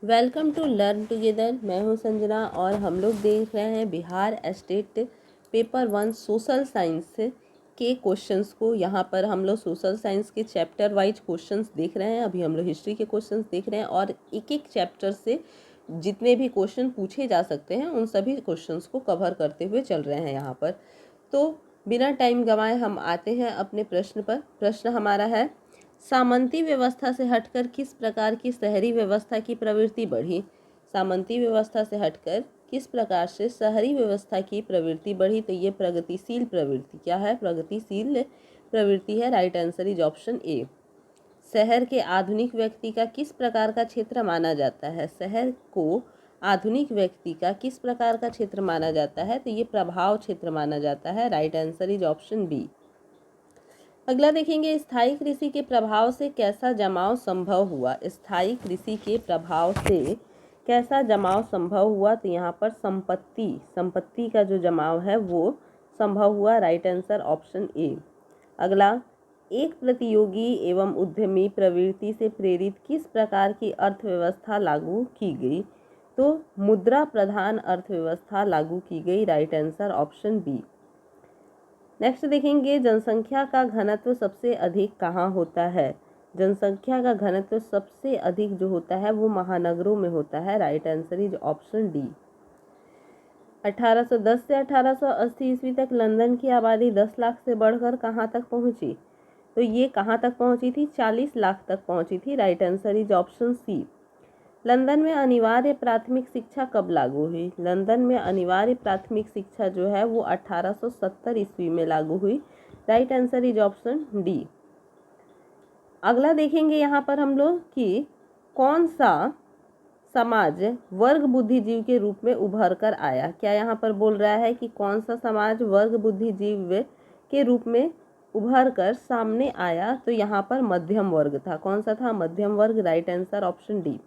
Welcome to learn together. मैं हूं संजना और हम लोग देख रहे हैं Bihar state paper 1 social science के क्वेश्चंस को। यहाँ पर हम लोग सोशल साइंस के चैप्टर वाइज क्वेश्चंस देख रहे हैं। अभी हम लोग हिस्ट्री के क्वेश्चंस देख रहे हैं और एक एक चैप्टर से जितने भी क्वेश्चन पूछे जा सकते हैं उन सभी क्वेश्चंस को कवर करते हुए चल रहे हैं यहाँ पर। तो बिना टाइम गंवाए हम आते हैं अपने प्रश्न पर। प्रश्न हमारा है, सामंती व्यवस्था से हटकर किस प्रकार की शहरी व्यवस्था की प्रवृत्ति बढ़ी। सामंती व्यवस्था से हटकर किस प्रकार से शहरी व्यवस्था की प्रवृत्ति बढ़ी। तो ये प्रगतिशील प्रवृत्ति क्या है? प्रगतिशील प्रवृत्ति है। Right answer is option A. शहर के आधुनिक व्यक्ति का किस प्रकार का क्षेत्र माना जाता है? शहर को आधुनिक व्यक्ति का किस प्रकार का क्षेत्र माना जाता है? तो ये प्रभाव क्षेत्र माना जाता है। Right answer is option B. अगला देखेंगे, स्थायी कृषि के प्रभाव से कैसा जमाव संभव हुआ। स्थायी कृषि के प्रभाव से कैसा जमाव संभव हुआ? तो यहाँ पर संपत्ति का जो जमाव है वो संभव हुआ। राइट आंसर ऑप्शन ए। अगला, एक प्रतियोगी एवं उद्यमी प्रवृत्ति से प्रेरित किस प्रकार की अर्थव्यवस्था लागू की गई? तो मुद्रा प्रधान अर्थव्यवस्था लागू की गई। Right answer option B. Next देखेंगे, जनसंख्या का घनत्व सबसे अधिक कहाँ होता है? जनसंख्या का घनत्व सबसे अधिक जो होता है वो महानगरों में होता है। Right answer is option D. 1810 से 1880 ईस्वी तक लंदन की आबादी 10 लाख से बढ़कर कहाँ तक पहुंची? तो ये कहाँ तक पहुंची थी? 40 लाख तक पहुंची थी। Right answer is option C. London में अनिवार्य प्राथमिक शिक्षा कब लागू हुई? लंदन में अनिवार्य प्राथमिक शिक्षा जो है वो 1870 ईस्वी में लागू हुई। Right answer is option D. अगला देखेंगे यहाँ पर हम लोग कि कौन सा समाज वर्ग बुद्धिजीव के रूप में उभर कर आया। क्या यहाँ पर बोल रहा है कि कौन सा समाज वर्ग बुद्धिजीव के रूप में उभर कर सामने आया? तो यहाँ पर मध्यम वर्ग था। कौन सा था? मध्यम वर्ग। Right answer option D.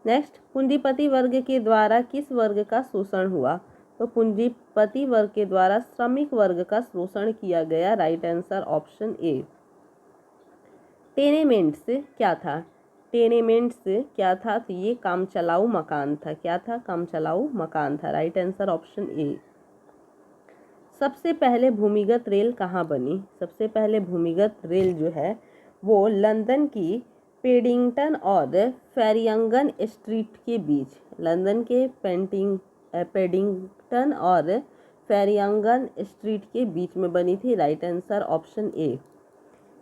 Next, पूंजीपति वर्ग के द्वारा किस वर्ग का शोषण हुआ? तो पूंजीपति वर्ग के द्वारा श्रमिक वर्ग का शोषण किया गया। Right answer option A. Tenements क्या था? टेनेमेंट्स क्या था? तो ये काम चलाऊ मकान था। क्या था? काम चलाऊ मकान था। राइट आंसर ऑप्शन ए। सबसे पहले भूमिगत रेल कहाँ बनी? सबसे पहले भूमिगत रेल जो है वो लंदन की पेडिंगटन और फेरिंगटन स्ट्रीट के बीच, लंदन के पेडिंगटन और फेरिंगटन स्ट्रीट के बीच में बनी थी। Right answer option A.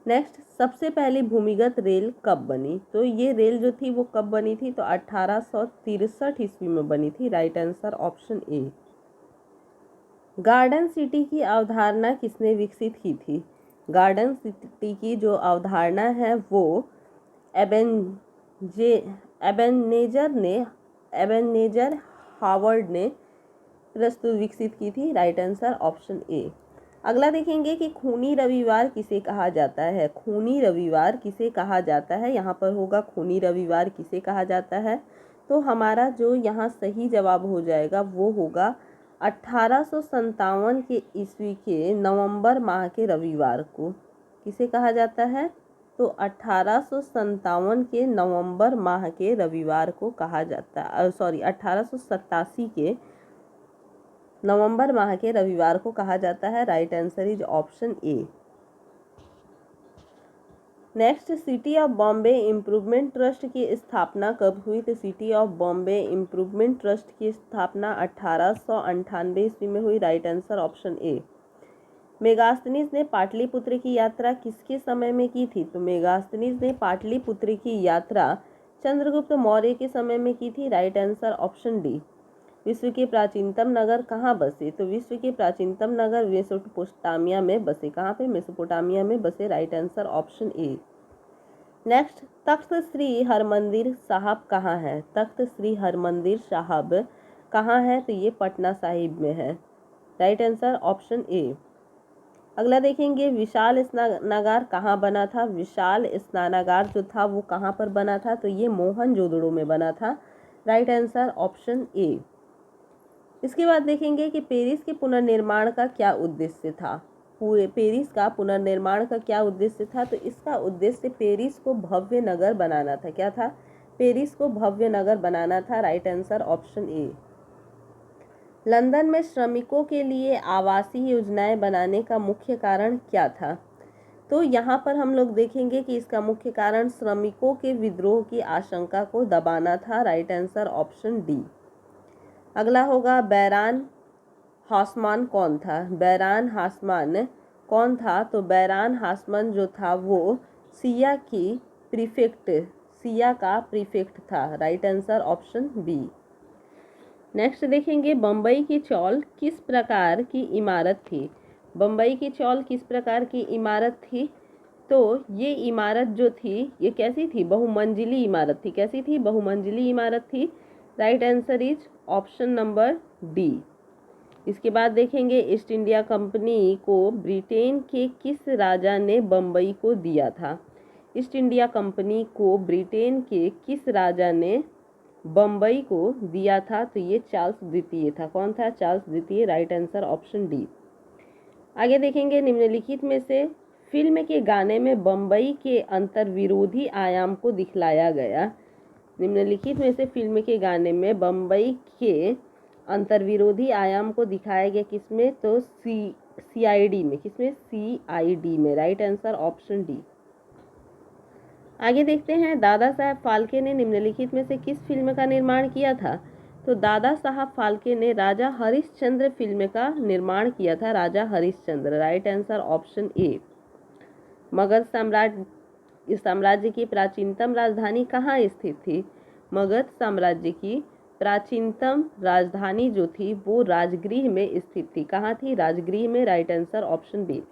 Next, सबसे पहली भूमिगत रेल कब बनी? तो ये रेल जो थी वो कब बनी थी? तो 1863 ईस्वी में बनी थी। राइट आंसर ऑप्शन ए। गार्डन सिटी की अवधारणा किसने विकसित की थी? गार्डन सिटी की जो अवधारणा है वो एबेनेजर हावर्ड ने विकसित की थी। राइट आंसर ऑप्शन ए। अगला देखेंगे कि खूनी रविवार किसे कहा जाता है? खूनी रविवार किसे कहा जाता है? यहाँ पर होगा खूनी रविवार किसे कहा जाता है। तो हमारा जो यहाँ सही जवाब हो जाएगा वो होगा 1857 के ईस्वी के नवंबर माह के रविवार को किसे कहा जाता है? तो 1857 के नवंबर माह के रविवार को कहा जाता है। 1887 के नवंबर माह के रविवार को कहा जाता है। Right answer is option A. Next, city of Bombay improvement trust की स्थापना कब हुई? तो city of Bombay improvement trust की स्थापना 1898 ईस्वी में हुई। राइट आंसर ऑप्शन ए। मेगास्थनीज ने पाटलिपुत्र की यात्रा किसके समय में की थी? तो मेगास्थनीज ने पाटलिपुत्र की यात्रा चंद्रगुप्त मौर्य के समय में की थी। Right answer option D. विश्व के प्राचीनतम नगर कहाँ बसे? तो विश्व के प्राचीनतम नगर मेसोपोटामिया में बसे। कहाँ पे? मेसोपोटामिया में बसे। Right answer option A. Next, Takht Shri Harmandir Sahib कहाँ है? तख्त श्री हरमंदिर साहब कहाँ है? तो ये पटना साहिब में है। राइट आंसर ऑप्शन ए। अगला देखेंगे, विशाल स्नानागार कहाँ बना था? विशाल स्नानागार जो था वो कहाँ पर बना था? तो ये मोहनजोदड़ो में बना था। राइट आंसर ऑप्शन ए। इसके बाद देखेंगे कि पेरिस के पुनर्निर्माण का क्या उद्देश्य था? पेरिस का पुनर्निर्माण का क्या उद्देश्य था? तो इसका उद्देश्य पेरिस को भव्य नगर बनाना था। क्या था? पेरिस को भव्य नगर बनाना था, राइट आंसर ऑप्शन ए। लंदन में श्रमिकों के लिए आवासीय योजनाएं बनाने का मुख्य कारण क्या था? तो यहाँ पर हम लोग देखेंगे कि इसका मुख्य कारण श्रमिकों के विद्रोह की आशंका को दबाना था, राइट आंसर ऑप्शन डी। अगला होगा बैरान हासमान कौन था? बैरान हासमान कौन था? तो बैरान हासमान जो था वो सिया का प्रीफेक्ट था, right answer option B. Next देखेंगे बम्बई की चौल किस प्रकार की इमारत थी? बम्बई की चौल किस प्रकार की इमारत थी? तो ये इमारत जो थी ये कैसी थी? बहुमंजिली इमारत थी। कैसी थी? बहुमंजिली इमारत थी, right answer is option number D. इसके बाद देखेंगे ईस्ट इंडिया कंपनी को ब्रिटेन के किस राजा ने बम्बई को दिया था? ईस्ट इंडिया कंपनी को ब्रिटेन के किस राजा ने बम्बई को दिया था? तो ये चार्ल्स द्वितीय था। कौन था? चार्ल्स द्वितीय, राइट आंसर ऑप्शन डी। आगे देखेंगे निम्नलिखित में से फिल्म के गाने में बम्बई के अंतर्विरोधी आयाम को दिखलाया गया। निम्नलिखित में से फिल्म के गाने में बम्बई के अंतर्विरोधी आयाम को दिखाया गया किसमें? तो सीआईडी में। किसमें? सीआईडी में, राइट आंसर ऑप्शन डी। आगे देखते हैं दादा साहब फाल्के ने निम्नलिखित में से किस फिल्म का निर्माण किया था? तो दादा साहब फाल्के ने राजा हरिश्चंद्र फिल्म का निर्माण किया था, Raja Harishchandra, right answer option A. Magadha साम्राज्य की प्राचीनतम राजधानी कहाँ स्थित थी? मगध साम्राज्य की प्राचीनतम राजधानी जो थी वो राजगृह में स्थित थी। कहाँ थी? राजगृह में, राइट आंसर ऑप्शन बी।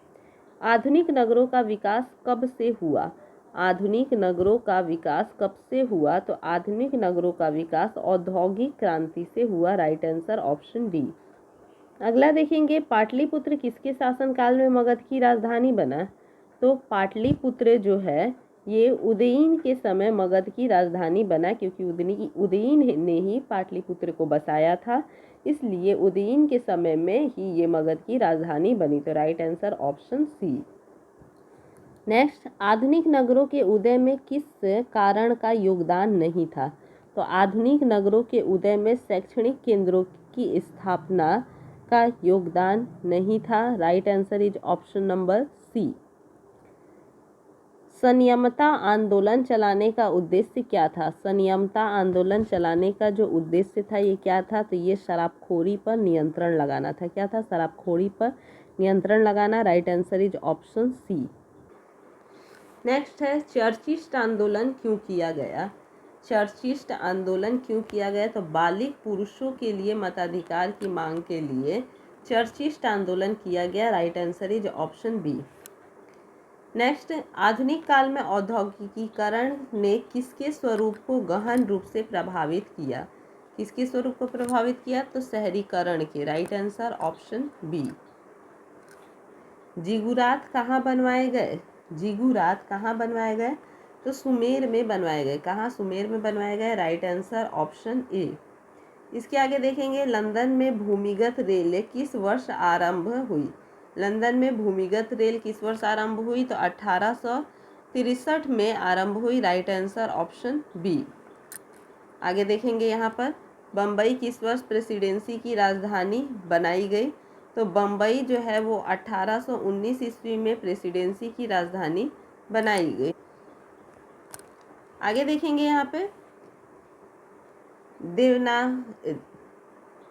आधुनिक नगरों का विकास कब से हुआ? आधुनिक नगरों का विकास कब से हुआ? तो आधुनिक नगरों का विकास औद्योगिक क्रांति से हुआ, राइट आंसर ऑप्शन डी। अगला देखेंगे पाटलिपुत्र किसके शासनकाल में मगध की राजधानी बना? तो पाटलिपुत्र जो है ये उदयीन के समय मगध की राजधानी बना, क्योंकि उदयीन ने ही पाटलिपुत्र को बसाया था, इसलिए उदयीन के समय में ही ये मगध की राजधानी बनी। तो right answer option C. Next, आधुनिक नगरों के उदय में किस कारण का योगदान नहीं था? तो आधुनिक नगरों के उदय में शैक्षणिक केंद्रों की स्थापना का योगदान नहीं था, right answer is option number C. संयमता आंदोलन चलाने का उद्देश्य क्या था? संयमता आंदोलन चलाने का जो उद्देश्य था ये क्या था? तो ये शराबखोरी पर नियंत्रण लगाना था। क्या था? शराबखोरी पर नियंत्रण लगाना, right answer is option C. Next है चर्चिस्ट आंदोलन क्यों किया गया? चर्चिस्ट आंदोलन क्यों किया गया? तो बालिग पुरुषों के लिए मताधिकार की मांग के लिए चर्चिस्ट आंदोलन किया गया, right answer is option B. Next, आधुनिक काल में औद्योगिकीकरण ने किसके स्वरूप को गहन रूप से प्रभावित किया? किसके स्वरूप को प्रभावित किया? तो शहरीकरण के, राइट आंसर ऑप्शन बी। जिगुरात कहाँ बनवाए गए? जिगुरात कहाँ बनवाए गए? तो सुमेर में बनवाए गए। कहाँ? सुमेर में बनवाए गए, राइट आंसर ऑप्शन ए। इसके आगे देखेंगे लंदन में भूमिगत रेल किस वर्ष आरंभ हुई? लंदन में भूमिगत रेल किस वर्ष आरंभ हुई? तो 1863 में आरंभ हुई, राइट आंसर ऑप्शन बी। आगे देखेंगे यहाँ पर बम्बई किस वर्ष प्रेसिडेंसी की राजधानी बनाई गई? तो बम्बई जो है वो 1819 ईस्वी में प्रेसिडेंसी की राजधानी बनाई गई। आगे देखेंगे यहाँ पे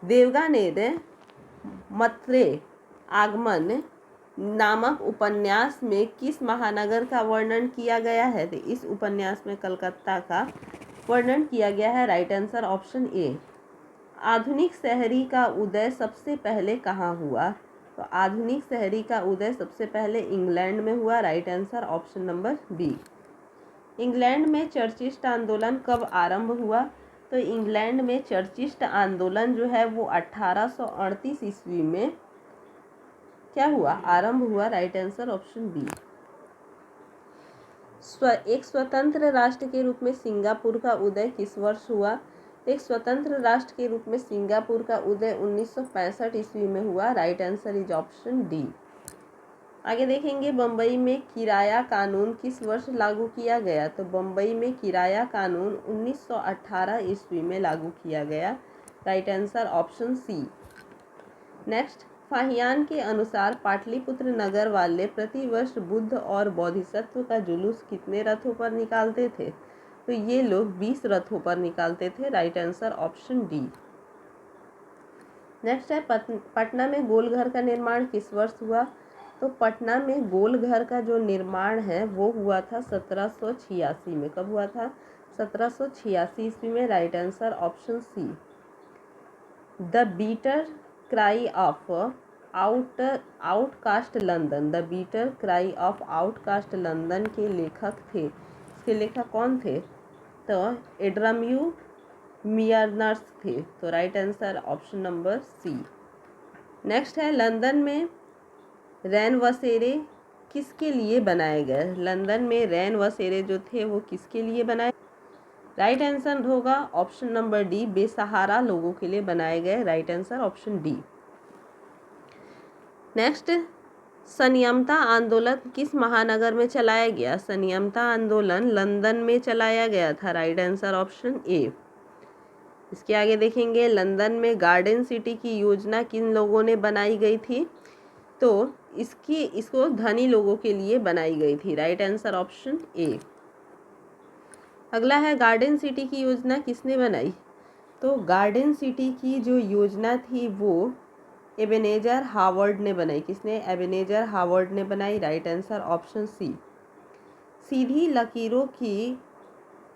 देवगानेर मत्रे आगमन नामक उपन्यास में किस महानगर का वर्णन किया गया है? तो इस उपन्यास में कलकत्ता का वर्णन किया गया है, राइट आंसर ऑप्शन ए। आधुनिक शहरी का उदय सबसे पहले कहाँ हुआ? तो आधुनिक शहरी का उदय सबसे पहले इंग्लैंड में हुआ, right answer option number B. England में चर्चिस्ट आंदोलन कब आरंभ हुआ? तो इंग्लैंड में चर्चिस्ट आंदोलन जो है वो 1838 ईस्वी में क्या हुआ? आरंभ हुआ, राइट आंसर ऑप्शन बी। एक स्वतंत्र राष्ट्र के रूप में सिंगापुर का उदय किस वर्ष हुआ? एक स्वतंत्र राष्ट्र के रूप में सिंगापुर का उदय 1965 ईस्वी में हुआ, right answer is option D. आगे देखेंगे बम्बई में किराया कानून किस वर्ष लागू किया गया। तो बम्बई में किराया कानून 1918 ईस्वी में लागू किया गया। Right answer option C. Next, Fahien के अनुसार पाटलिपुत्र नगर वाले प्रतिवर्ष बुद्ध और बोधिसत्व का जुलूस कितने रथों पर निकालते थे। तो ये लोग 20 रथों पर निकालते थे। Right answer option D. Next है पटना में गोलघर का निर्माण किस वर्ष हुआ। तो पटना में गोलघर का जो निर्माण है वो हुआ था 1786 में। कब हुआ था? 1786 ईस्वी में। Right answer option C. The bitter cry of outcast London, the bitter cry of outcast London के लेखक थे। इसके लेखक कौन थे? तो एड्रम्यू मियर्नर्स थे। तो right answer option number C. Next है लंदन में रैन बसेरे किसके लिए बनाए गए। लंदन में रैन बसेरे जो थे वो किसके लिए बनाए। राइट आंसर होगा ऑप्शन नंबर डी, बेसहारा लोगों के लिए बनाए गए। Right answer option D. Next, संयमता आंदोलन किस महानगर में चलाया गया। संयमता आंदोलन लंदन में चलाया गया था। राइट आंसर ऑप्शन ए। इसके आगे देखेंगे लंदन में गार्डन सिटी की योजना किन लोगों ने बनाई गई थी। तो इसको धनी लोगों के लिए बनाई गई थी। राइट आंसर ऑप्शन ए। अगला है गार्डन सिटी की योजना किसने बनाई। तो गार्डन सिटी की जो योजना थी वो एबेनेजर हावर्ड ने बनाई। किसने? एबेनेजर हावर्ड ने बनाई। Right answer option C. सीधी लकीरों की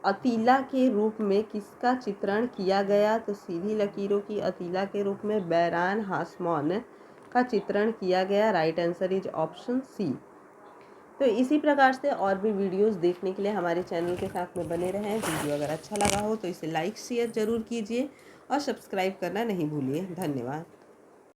अतीला के रूप में किसका चित्रण किया गया। तो सीधी लकीरों की अतीला के रूप में बैरान हासमॉन का चित्रण किया गया। Right answer is option C. तो इसी प्रकार से और भी वीडियोस देखने के लिए हमारे चैनल के साथ में बने रहें। वीडियो अगर अच्छा लगा हो तो इसे लाइक शेयर ज़रूर कीजिए और सब्सक्राइब करना नहीं भूलिए। धन्यवाद।